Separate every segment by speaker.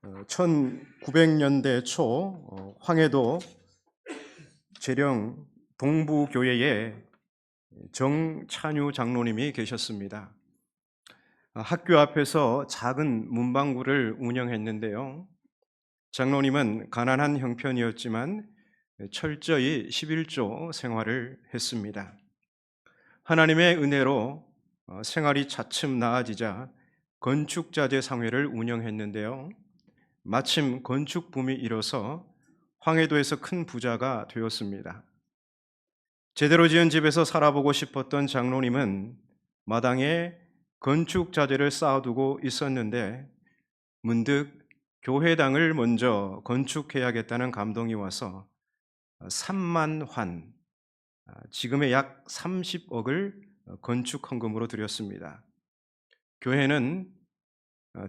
Speaker 1: 1900년대 초 황해도 재령 동부교회에 정찬유 장로님이 계셨습니다. 학교 앞에서 작은 문방구를 운영했는데요. 장로님은 가난한 형편이었지만 철저히 11조 생활을 했습니다. 하나님의 은혜로 생활이 차츰 나아지자 건축자재 상회를 운영했는데요. 마침 건축 붐이 일어서 황해도에서 큰 부자가 되었습니다. 제대로 지은 집에서 살아보고 싶었던 장로님은 마당에 건축 자재를 쌓아두고 있었는데 문득 교회당을 먼저 건축해야겠다는 감동이 와서 3만 환, 지금의 약 30억을 건축 헌금으로 드렸습니다. 교회는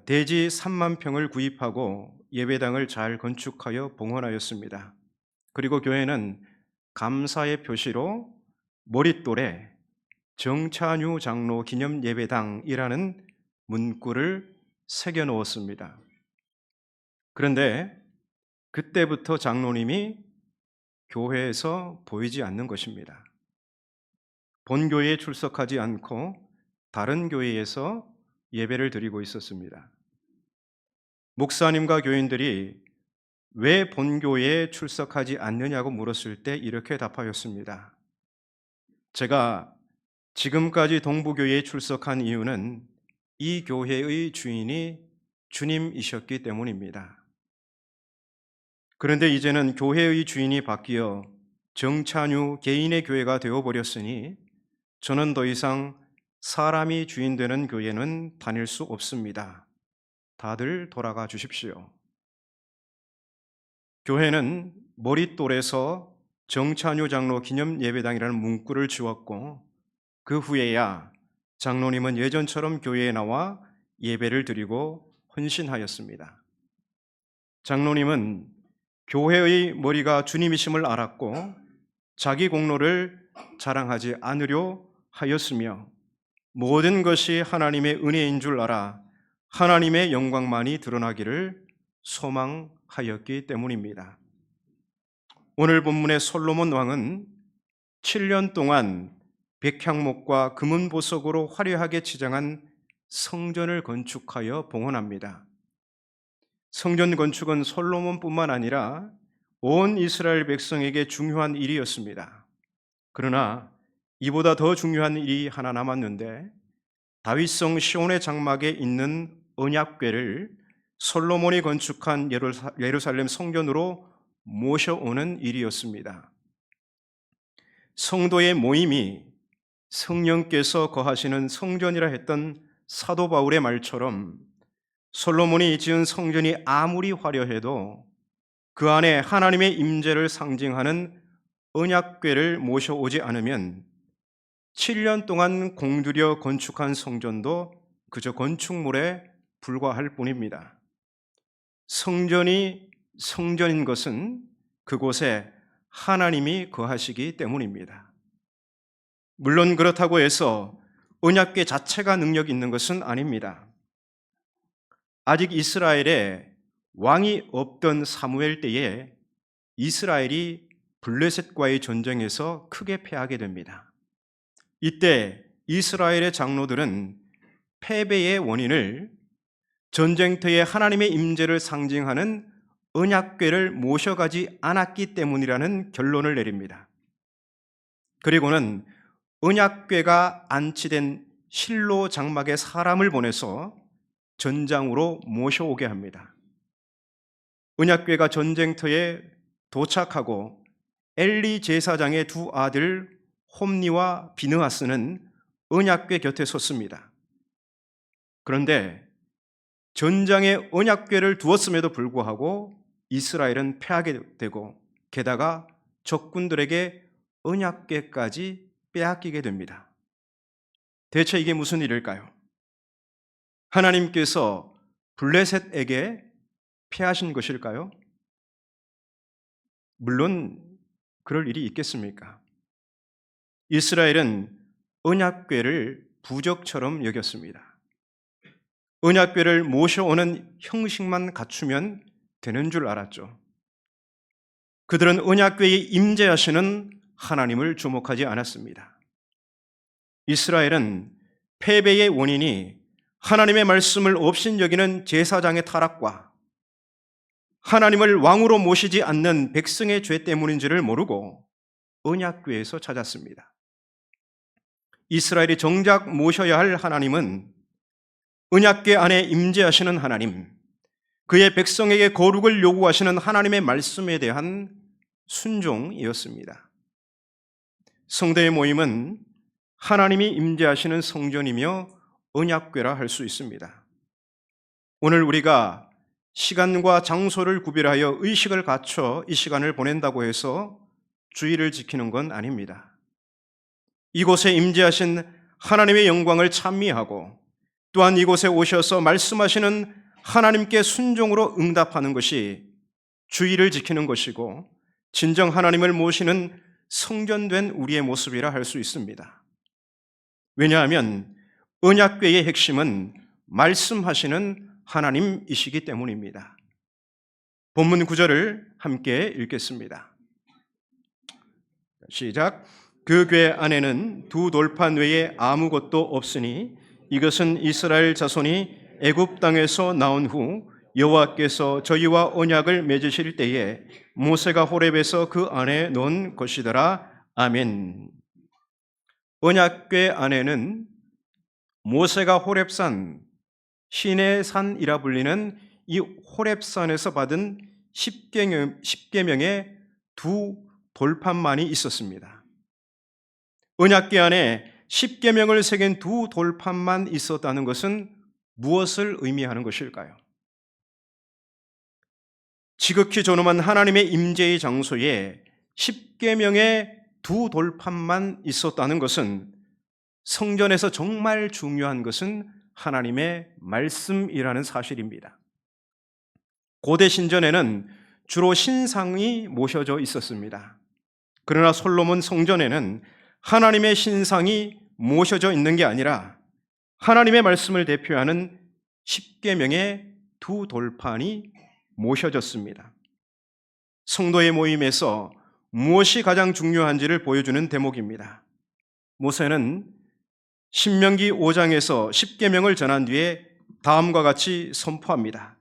Speaker 1: 대지 3만 평을 구입하고 예배당을 잘 건축하여 봉헌하였습니다. 그리고 교회는 감사의 표시로 머릿돌에 정찬유 장로 기념 예배당이라는 문구를 새겨 놓았습니다. 그런데 그때부터 장로님이 교회에서 보이지 않는 것입니다. 본교회에 출석하지 않고 다른 교회에서 예배를 드리고 있었습니다. 목사님과 교인들이 왜 본교회에 출석하지 않느냐고 물었을 때 이렇게 답하였습니다. 제가 지금까지 동부교회에 출석한 이유는 이 교회의 주인이 주님이셨기 때문입니다. 그런데 이제는 교회의 주인이 바뀌어 정찬유 개인의 교회가 되어버렸으니 저는 더 이상 사람이 주인 되는 교회는 다닐 수 없습니다. 다들 돌아가 주십시오. 교회는 머릿돌에서 정찬유 장로 기념 예배당이라는 문구를 지웠고 그 후에야 장로님은 예전처럼 교회에 나와 예배를 드리고 헌신하였습니다. 장로님은 교회의 머리가 주님이심을 알았고 자기 공로를 자랑하지 않으려 하였으며 모든 것이 하나님의 은혜인 줄 알아 하나님의 영광만이 드러나기를 소망하였기 때문입니다. 오늘 본문의 솔로몬 왕은 7년 동안 백향목과 금은 보석으로 화려하게 치장한 성전을 건축하여 봉헌합니다. 성전 건축은 솔로몬뿐만 아니라 온 이스라엘 백성에게 중요한 일이었습니다. 그러나 이보다 더 중요한 일이 하나 남았는데 다윗성 시온의 장막에 있는 언약궤를 솔로몬이 건축한 예루살렘 성전으로 모셔오는 일이었습니다. 성도의 모임이 성령께서 거하시는 성전이라 했던 사도 바울의 말처럼 솔로몬이 지은 성전이 아무리 화려해도 그 안에 하나님의 임재를 상징하는 언약궤를 모셔오지 않으면 7년 동안 공들여 건축한 성전도 그저 건축물에 불과할 뿐입니다. 성전이 성전인 것은 그곳에 하나님이 거하시기 때문입니다. 물론 그렇다고 해서 언약궤 자체가 능력 있는 것은 아닙니다. 아직 이스라엘에 왕이 없던 사무엘 때에 이스라엘이 블레셋과의 전쟁에서 크게 패하게 됩니다. 이때 이스라엘의 장로들은 패배의 원인을 전쟁터에 하나님의 임재를 상징하는 언약궤를 모셔가지 않았기 때문이라는 결론을 내립니다. 그리고는 언약궤가 안치된 실로 장막에 사람을 보내서 전장으로 모셔오게 합니다. 언약궤가 전쟁터에 도착하고 엘리 제사장의 두 아들 홈니와 비느하스는 언약궤 곁에 섰습니다. 그런데 전장에 언약궤를 두었음에도 불구하고 이스라엘은 패하게 되고 게다가 적군들에게 언약궤까지 빼앗기게 됩니다. 대체 이게 무슨 일일까요? 하나님께서 블레셋에게 패하신 것일까요? 물론 그럴 일이 있겠습니까? 이스라엘은 언약궤를 부적처럼 여겼습니다. 언약궤를 모셔오는 형식만 갖추면 되는 줄 알았죠. 그들은 언약궤에 임재하시는 하나님을 주목하지 않았습니다. 이스라엘은 패배의 원인이 하나님의 말씀을 업신여기는 제사장의 타락과 하나님을 왕으로 모시지 않는 백성의 죄 때문인지를 모르고 언약궤에서 찾았습니다. 이스라엘이 정작 모셔야 할 하나님은 언약궤 안에 임재하시는 하나님, 그의 백성에게 거룩을 요구하시는 하나님의 말씀에 대한 순종이었습니다. 성도의 모임은 하나님이 임재하시는 성전이며 언약궤라 할 수 있습니다. 오늘 우리가 시간과 장소를 구별하여 의식을 갖춰 이 시간을 보낸다고 해서 주의를 지키는 건 아닙니다. 이곳에 임재하신 하나님의 영광을 찬미하고 또한 이곳에 오셔서 말씀하시는 하나님께 순종으로 응답하는 것이 주의를 지키는 것이고 진정 하나님을 모시는 성전된 우리의 모습이라 할 수 있습니다. 왜냐하면 언약궤의 핵심은 말씀하시는 하나님이시기 때문입니다. 본문 9절을 함께 읽겠습니다. 시작. 그 궤 안에는 두 돌판 외에 아무것도 없으니 이것은 이스라엘 자손이 애굽 땅에서 나온 후 여호와께서 저희와 언약을 맺으실 때에 모세가 호렙에서 그 안에 넣은 것이더라. 아멘. 언약궤 안에는 모세가 호렙산, 신의 산이라 불리는 이 호렙산에서 받은 10계명의 두 돌판만이 있었습니다. 언약궤 안에 10계명을 새긴 두 돌판만 있었다는 것은 무엇을 의미하는 것일까요? 지극히 존엄한 하나님의 임재의 장소에 10계명의 두 돌판만 있었다는 것은 성전에서 정말 중요한 것은 하나님의 말씀이라는 사실입니다. 고대 신전에는 주로 신상이 모셔져 있었습니다. 그러나 솔로몬 성전에는 하나님의 신상이 모셔져 있는 게 아니라 하나님의 말씀을 대표하는 10계명의 두 돌판이 모셔졌습니다. 성도의 모임에서 무엇이 가장 중요한지를 보여주는 대목입니다. 모세는 신명기 5장에서 10계명을 전한 뒤에 다음과 같이 선포합니다.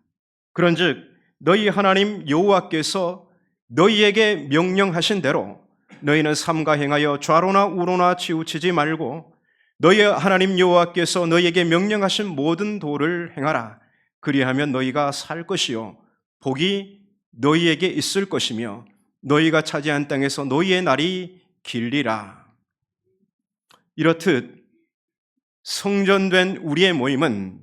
Speaker 1: 그런즉 너희 하나님 여호와께서 너희에게 명령하신 대로 너희는 삼가 행하여 좌로나 우로나 치우치지 말고 너희 하나님 여호와께서 너희에게 명령하신 모든 도를 행하라. 그리하면 너희가 살 것이요 복이 너희에게 있을 것이며 너희가 차지한 땅에서 너희의 날이 길리라. 이렇듯 성전된 우리의 모임은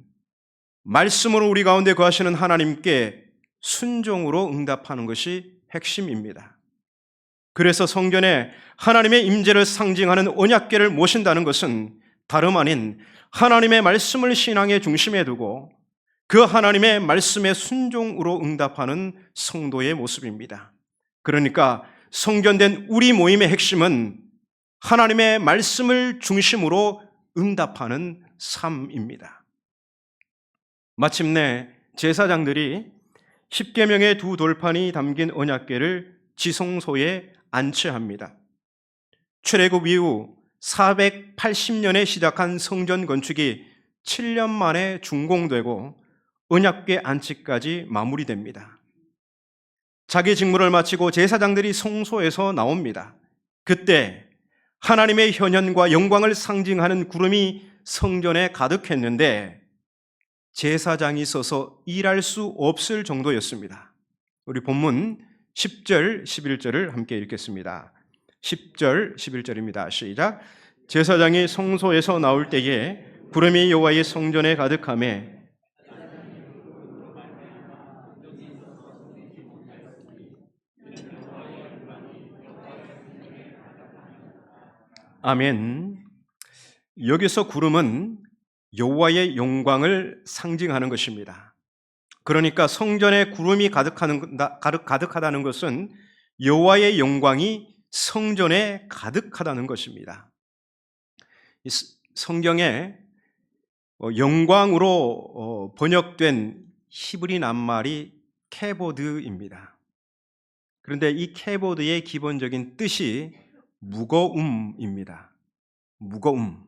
Speaker 1: 말씀으로 우리 가운데 거하시는 하나님께 순종으로 응답하는 것이 핵심입니다. 그래서 성전에 하나님의 임재를 상징하는 언약궤를 모신다는 것은 다름 아닌 하나님의 말씀을 신앙의 중심에 두고 그 하나님의 말씀에 순종으로 응답하는 성도의 모습입니다. 그러니까 성전된 우리 모임의 핵심은 하나님의 말씀을 중심으로 응답하는 삶입니다. 마침내 제사장들이 10계명의 두 돌판이 담긴 언약궤를 지성소에 안치합니다. 출애굽 이후 480년에 시작한 성전 건축이 7년 만에 준공되고 언약궤 안치까지 마무리됩니다. 자기 직무를 마치고 제사장들이 성소에서 나옵니다. 그때 하나님의 현현과 영광을 상징하는 구름이 성전에 가득했는데 제사장이 서서 일할 수 없을 정도였습니다. 우리 본문 10절, 11절을 함께 읽겠습니다. 10절, 11절입니다. 시작. 제사장이 성소에서 나올 때에 구름이 여호와의 성전에 가득하매 아멘. 여기서 구름은 여호와의 영광을 상징하는 것입니다. 그러니까 성전에 구름이 가득하다는 것은 여호와의 영광이 성전에 가득하다는 것입니다. 성경에 영광으로 번역된 히브리 낱말이 케보드입니다. 그런데 이 케보드의 기본적인 뜻이 무거움입니다. 무거움.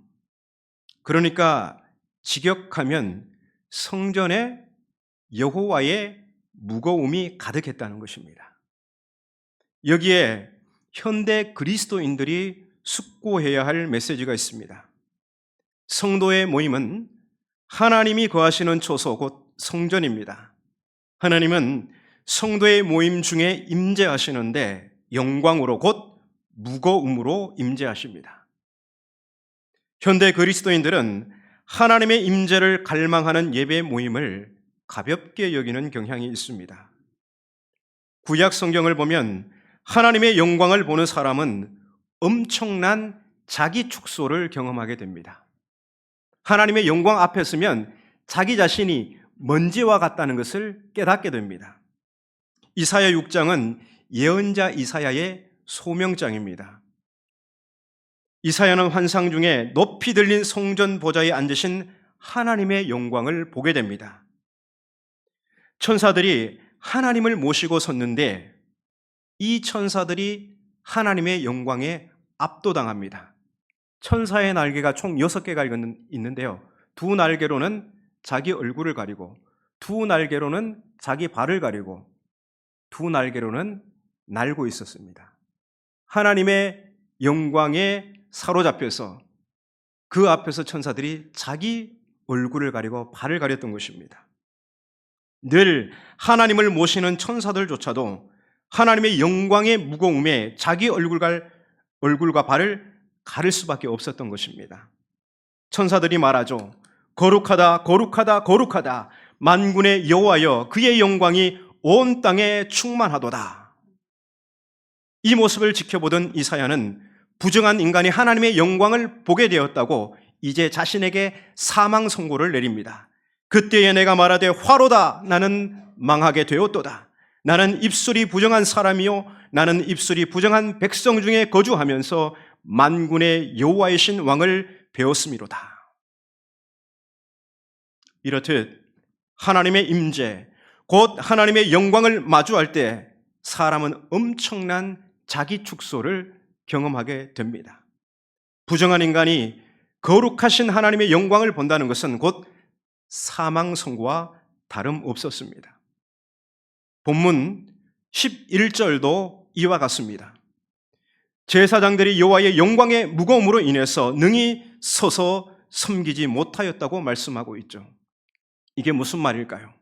Speaker 1: 그러니까 직역하면 성전에 여호와의 무거움이 가득했다는 것입니다. 여기에 현대 그리스도인들이 숙고해야 할 메시지가 있습니다. 성도의 모임은 하나님이 거하시는 초소 곧 성전입니다. 하나님은 성도의 모임 중에 임재하시는데 영광으로 곧 무거움으로 임재하십니다. 현대 그리스도인들은 하나님의 임재를 갈망하는 예배 모임을 가볍게 여기는 경향이 있습니다. 구약 성경을 보면 하나님의 영광을 보는 사람은 엄청난 자기 축소를 경험하게 됩니다. 하나님의 영광 앞에 서면 자기 자신이 먼지와 같다는 것을 깨닫게 됩니다. 이사야 6장은 예언자 이사야의 소명장입니다. 이사야는 환상 중에 높이 들린 성전 보좌에 앉으신 하나님의 영광을 보게 됩니다. 천사들이 하나님을 모시고 섰는데 이 천사들이 하나님의 영광에 압도당합니다. 천사의 날개가 총 6개가 있는데요. 두 날개로는 자기 얼굴을 가리고, 두 날개로는 자기 발을 가리고, 두 날개로는 날고 있었습니다. 하나님의 영광에 사로잡혀서 그 앞에서 천사들이 자기 얼굴을 가리고 발을 가렸던 것입니다. 늘 하나님을 모시는 천사들조차도 하나님의 영광의 무거움에 자기 얼굴과 발을 가릴 수밖에 없었던 것입니다. 천사들이 말하죠. 거룩하다, 거룩하다, 거룩하다. 만군의 여호와여, 그의 영광이 온 땅에 충만하도다. 이 모습을 지켜보던 이사야는 부정한 인간이 하나님의 영광을 보게 되었다고 이제 자신에게 사망 선고를 내립니다. 그때에 내가 말하되 화로다, 나는 망하게 되었도다. 나는 입술이 부정한 사람이요 나는 입술이 부정한 백성 중에 거주하면서 만군의 여호와이신 왕을 배웠음이로다. 이렇듯 하나님의 임재, 곧 하나님의 영광을 마주할 때 사람은 엄청난 자기 축소를 경험하게 됩니다. 부정한 인간이 거룩하신 하나님의 영광을 본다는 것은 곧 사망 선고와 다름없었습니다. 본문 11절도 이와 같습니다. 제사장들이 여호와의 영광의 무거움으로 인해서 능히 서서 섬기지 못하였다고 말씀하고 있죠. 이게 무슨 말일까요?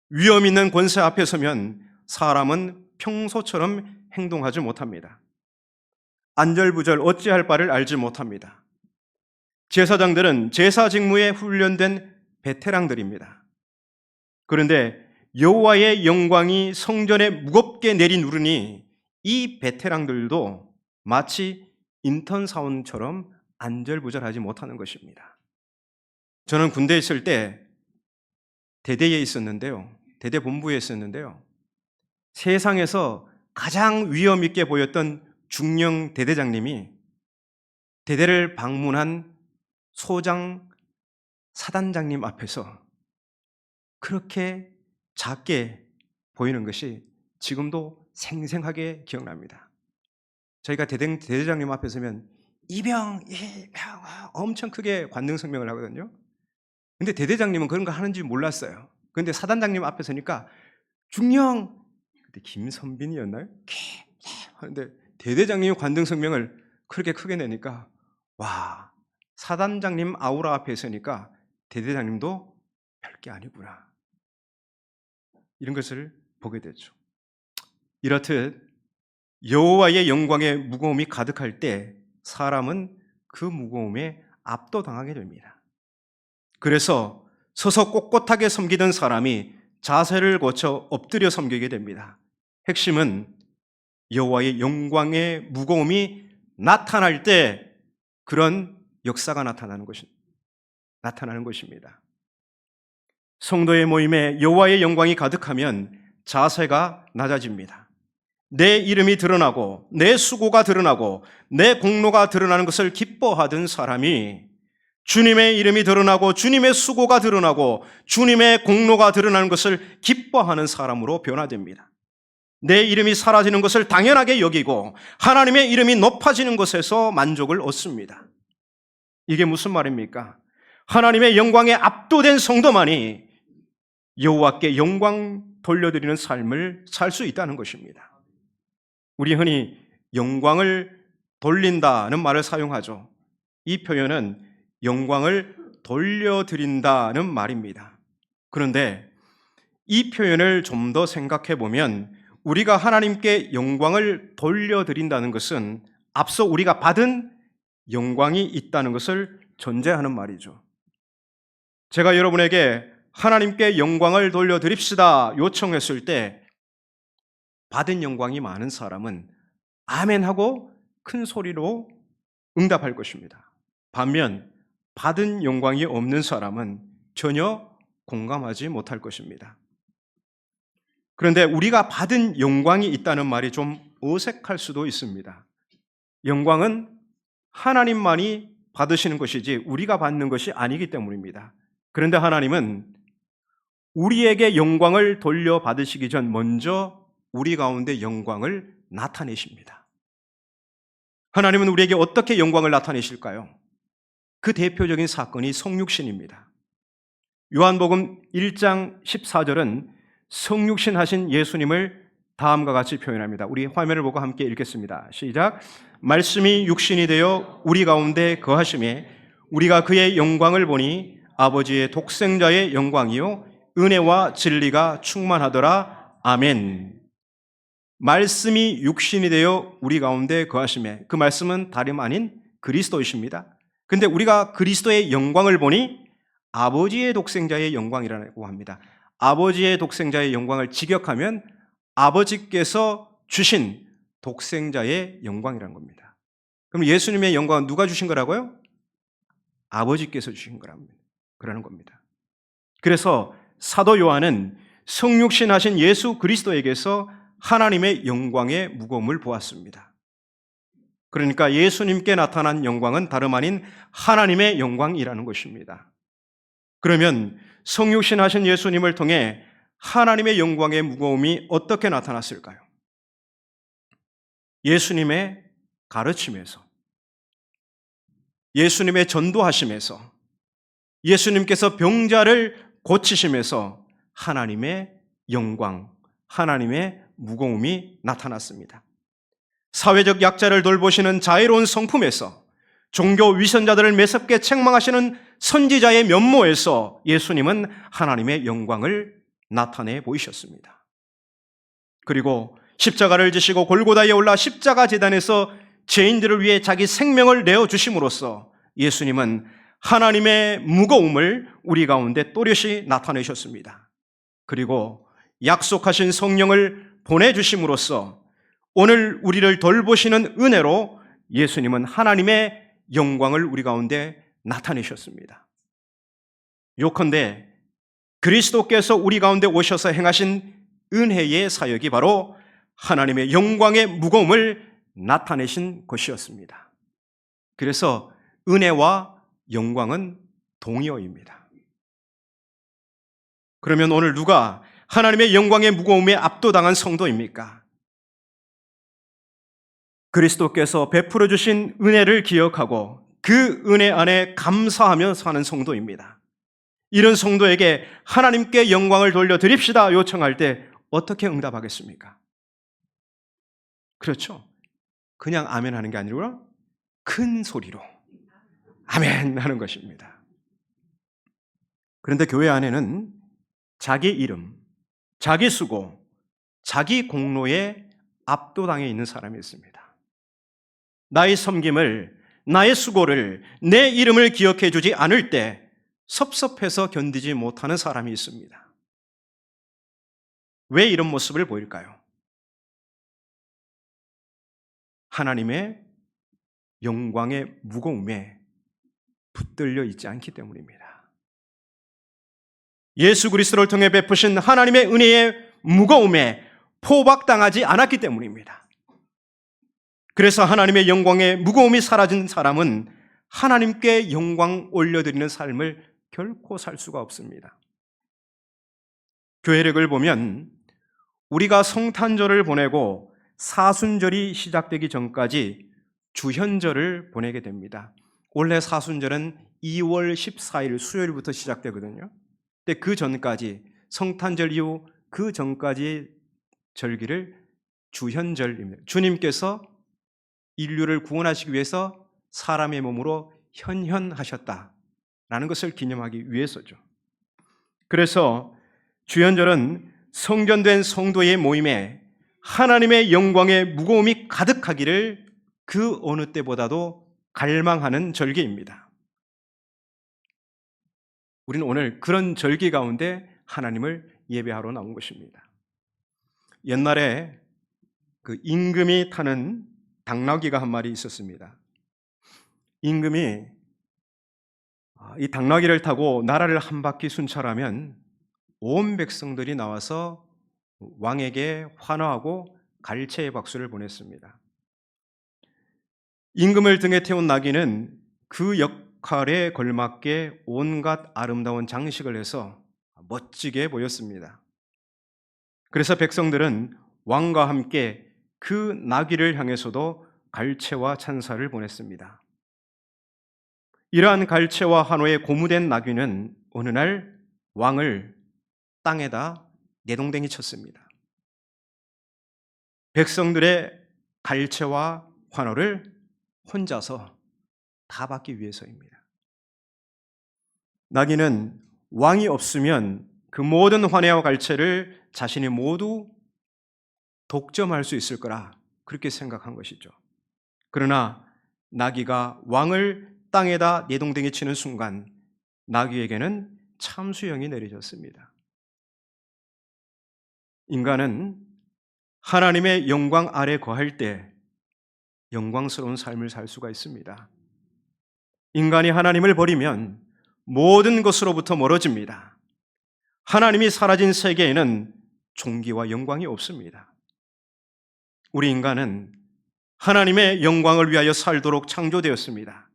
Speaker 1: 위험 있는 권세 앞에 서면 사람은 평소처럼 행동하지 못합니다. 안절부절 어찌할 바를 알지 못합니다. 제사장들은 제사 직무에 훈련된 베테랑들입니다. 그런데 여호와의 영광이 성전에 무겁게 내리누르니 이 베테랑들도 마치 인턴 사원처럼 안절부절하지 못하는 것입니다. 저는 군대에 있을 때 대대에 있었는데요. 대대 본부에 있었는데요. 세상에서 가장 위험 있게 보였던 중령 대대장님이 대대를 방문한 소장 사단장님 앞에서 그렇게 작게 보이는 것이 지금도 생생하게 기억납니다. 저희가 대대장님 앞에 서면 이병 엄청 크게 관등성명을 하거든요. 근데 대대장님은 그런 거 하는지 몰랐어요. 그런데 사단장님 앞에 서니까 중령, 그때 김선빈이었나요? 하는데 대대장님이 관등성명을 그렇게 크게 내니까 와, 사단장님 아우라 앞에 서니까 대대장님도 별게 아니구나. 이런 것을 보게 되죠. 이렇듯 여호와의 영광의 무거움이 가득할 때 사람은 그 무거움에 압도당하게 됩니다. 그래서 서서 꼿꼿하게 섬기던 사람이 자세를 고쳐 엎드려 섬기게 됩니다. 핵심은 여호와의 영광의 무거움이 나타날 때 그런 역사가 나타나는 것입니다. 성도의 모임에 여호와의 영광이 가득하면 자세가 낮아집니다. 내 이름이 드러나고 내 수고가 드러나고 내 공로가 드러나는 것을 기뻐하던 사람이 주님의 이름이 드러나고 주님의 수고가 드러나고 주님의 공로가 드러나는 것을 기뻐하는 사람으로 변화됩니다. 내 이름이 사라지는 것을 당연하게 여기고 하나님의 이름이 높아지는 것에서 만족을 얻습니다. 이게 무슨 말입니까? 하나님의 영광에 압도된 성도만이 여호와께 영광 돌려드리는 삶을 살 수 있다는 것입니다. 우리 흔히 영광을 돌린다는 말을 사용하죠. 이 표현은 영광을 돌려드린다는 말입니다. 그런데 이 표현을 좀 더 생각해 보면 우리가 하나님께 영광을 돌려드린다는 것은 앞서 우리가 받은 영광이 있다는 것을 전제하는 말이죠. 제가 여러분에게 하나님께 영광을 돌려드립시다 요청했을 때 받은 영광이 많은 사람은 아멘하고 큰 소리로 응답할 것입니다. 반면 받은 영광이 없는 사람은 전혀 공감하지 못할 것입니다. 그런데 우리가 받은 영광이 있다는 말이 좀 어색할 수도 있습니다. 영광은 하나님만이 받으시는 것이지 우리가 받는 것이 아니기 때문입니다. 그런데 하나님은 우리에게 영광을 돌려받으시기 전 먼저 우리 가운데 영광을 나타내십니다. 하나님은 우리에게 어떻게 영광을 나타내실까요? 그 대표적인 사건이 성육신입니다. 요한복음 1장 14절은 성육신 하신 예수님을 다음과 같이 표현합니다. 우리 화면을 보고 함께 읽겠습니다. 시작. 말씀이 육신이 되어 우리 가운데 거하심에 우리가 그의 영광을 보니 아버지의 독생자의 영광이요 은혜와 진리가 충만하더라. 아멘. 말씀이 육신이 되어 우리 가운데 거하심에, 그 말씀은 다름 아닌 그리스도이십니다. 근데 우리가 그리스도의 영광을 보니 아버지의 독생자의 영광이라고 합니다. 아버지의 독생자의 영광을 직역하면 아버지께서 주신 독생자의 영광이라는 겁니다. 그럼 예수님의 영광은 누가 주신 거라고요? 아버지께서 주신 그러는 겁니다. 그래서 사도 요한은 성육신 하신 예수 그리스도에게서 하나님의 영광의 무거움을 보았습니다. 그러니까 예수님께 나타난 영광은 다름 아닌 하나님의 영광이라는 것입니다. 그러면 성육신 하신 예수님을 통해 하나님의 영광의 무거움이 어떻게 나타났을까요? 예수님의 가르침에서, 예수님의 전도하심에서, 예수님께서 병자를 고치심에서 하나님의 영광, 하나님의 무거움이 나타났습니다. 사회적 약자를 돌보시는 자애로운 성품에서, 종교 위선자들을 매섭게 책망하시는 선지자의 면모에서 예수님은 하나님의 영광을 나타내 보이셨습니다. 그리고 십자가를 지시고 골고다에 올라 십자가 제단에서 죄인들을 위해 자기 생명을 내어주심으로써 예수님은 하나님의 무거움을 우리 가운데 또렷이 나타내셨습니다. 그리고 약속하신 성령을 보내주심으로써 오늘 우리를 돌보시는 은혜로 예수님은 하나님의 영광을 우리 가운데 나타내셨습니다. 요컨대 그리스도께서 우리 가운데 오셔서 행하신 은혜의 사역이 바로 하나님의 영광의 무거움을 나타내신 것이었습니다. 그래서 은혜와 영광은 동의어입니다. 그러면 오늘 누가 하나님의 영광의 무거움에 압도당한 성도입니까? 그리스도께서 베풀어 주신 은혜를 기억하고 그 은혜 안에 감사하며 사는 성도입니다. 이런 성도에게 하나님께 영광을 돌려드립시다 요청할 때 어떻게 응답하겠습니까? 그렇죠. 그냥 아멘 하는 게 아니라 큰 소리로 아멘 하는 것입니다. 그런데 교회 안에는 자기 이름, 자기 수고, 자기 공로에 압도당해 있는 사람이 있습니다. 나의 섬김을, 나의 수고를, 내 이름을 기억해 주지 않을 때 섭섭해서 견디지 못하는 사람이 있습니다. 왜 이런 모습을 보일까요? 하나님의 영광의 무거움에 붙들려 있지 않기 때문입니다. 예수 그리스도를 통해 베푸신 하나님의 은혜의 무거움에 포박당하지 않았기 때문입니다. 그래서 하나님의 영광의 무거움이 사라진 사람은 하나님께 영광 올려드리는 삶을 결코 살 수가 없습니다. 교회력을 보면 우리가 성탄절을 보내고 사순절이 시작되기 전까지 주현절을 보내게 됩니다. 원래 사순절은 2월 14일 수요일부터 시작되거든요. 근데 그 전까지, 성탄절 이후 그 전까지 절기를 주현절입니다. 주님께서 인류를 구원하시기 위해서 사람의 몸으로 현현하셨다라는 것을 기념하기 위해서죠. 그래서 주현절은 성전된 성도의 모임에 하나님의 영광의 무거움이 가득하기를 그 어느 때보다도 갈망하는 절기입니다. 우리는 오늘 그런 절기 가운데 하나님을 예배하러 나온 것입니다. 옛날에 그 임금이 타는 당나귀가 한 마리 있었습니다. 임금이 이 당나귀를 타고 나라를 한 바퀴 순찰하면 온 백성들이 나와서 왕에게 환호하고 갈채의 박수를 보냈습니다. 임금을 등에 태운 나귀는 그 역할에 걸맞게 온갖 아름다운 장식을 해서 멋지게 보였습니다. 그래서 백성들은 왕과 함께 그 나귀를 향해서도 갈채와 찬사를 보냈습니다. 이러한 갈채와 환호에 고무된 나귀는 어느 날 왕을 땅에다 내동댕이 쳤습니다. 백성들의 갈채와 환호를 혼자서 다 받기 위해서입니다. 나귀는 왕이 없으면 그 모든 환호와 갈채를 자신이 모두 독점할 수 있을 거라 그렇게 생각한 것이죠. 그러나 나귀가 왕을 땅에다 내동댕이 치는 순간 나귀에게는 참수형이 내려졌습니다. 인간은 하나님의 영광 아래 거할 때 영광스러운 삶을 살 수가 있습니다. 인간이 하나님을 버리면 모든 것으로부터 멀어집니다. 하나님이 사라진 세계에는 존귀와 영광이 없습니다. 우리 인간은 하나님의 영광을 위하여 살도록 창조되었습니다.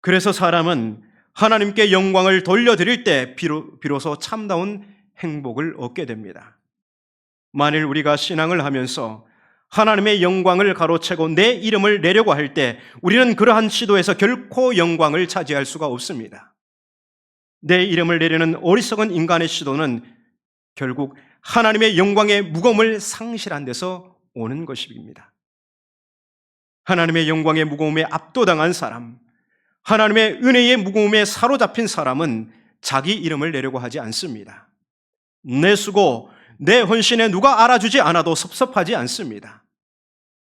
Speaker 1: 그래서 사람은 하나님께 영광을 돌려드릴 때 비로소 참다운 행복을 얻게 됩니다. 만일 우리가 신앙을 하면서 하나님의 영광을 가로채고 내 이름을 내려고 할 때 우리는 그러한 시도에서 결코 영광을 차지할 수가 없습니다. 내 이름을 내려는 어리석은 인간의 시도는 결국 하나님의 영광의 무거움을 상실한 데서 오는 것입니다. 하나님의 영광의 무거움에 압도당한 사람, 하나님의 은혜의 무거움에 사로잡힌 사람은 자기 이름을 내려고 하지 않습니다. 내 수고, 내 헌신에 누가 알아주지 않아도 섭섭하지 않습니다.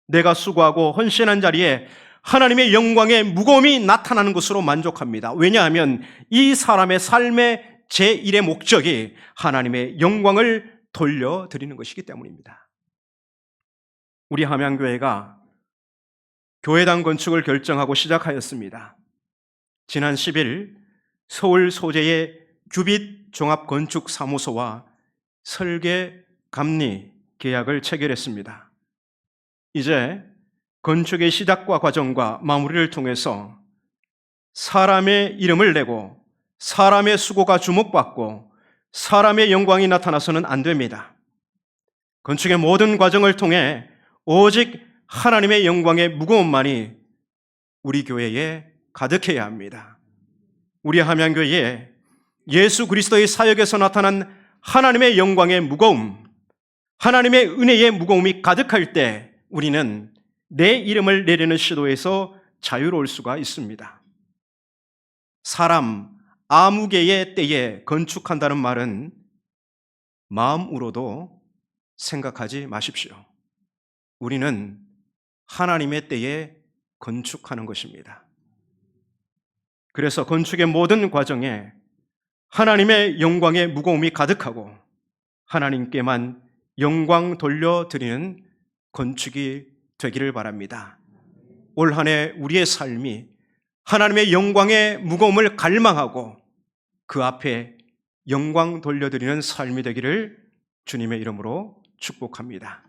Speaker 1: 내가 수고하고 헌신한 자리에 하나님의 영광의 무거움이 나타나는 것으로 만족합니다. 왜냐하면 이 사람의 삶의 제1의 목적이 하나님의 영광을 돌려드리는 것이기 때문입니다. 우리 함양교회가 교회당 건축을 결정하고 시작하였습니다. 지난 10일 서울 소재의 규빗 종합건축사무소와 설계 감리 계약을 체결했습니다. 이제 건축의 시작과 과정과 마무리를 통해서 사람의 이름을 내고 사람의 수고가 주목받고 사람의 영광이 나타나서는 안 됩니다. 건축의 모든 과정을 통해 오직 하나님의 영광의 무거움만이 우리 교회에 가득해야 합니다. 우리 함양교회에 예수 그리스도의 사역에서 나타난 하나님의 영광의 무거움, 하나님의 은혜의 무거움이 가득할 때 우리는 내 이름을 내리는 시도에서 자유로울 수가 있습니다. 사람 아무개의 때에 건축한다는 말은 마음으로도 생각하지 마십시오. 우리는 하나님의 때에 건축하는 것입니다. 그래서 건축의 모든 과정에 하나님의 영광의 무거움이 가득하고 하나님께만 영광 돌려드리는 건축이 되기를 바랍니다. 올 한 해 우리의 삶이 하나님의 영광의 무거움을 갈망하고 그 앞에 영광 돌려드리는 삶이 되기를 주님의 이름으로 축복합니다.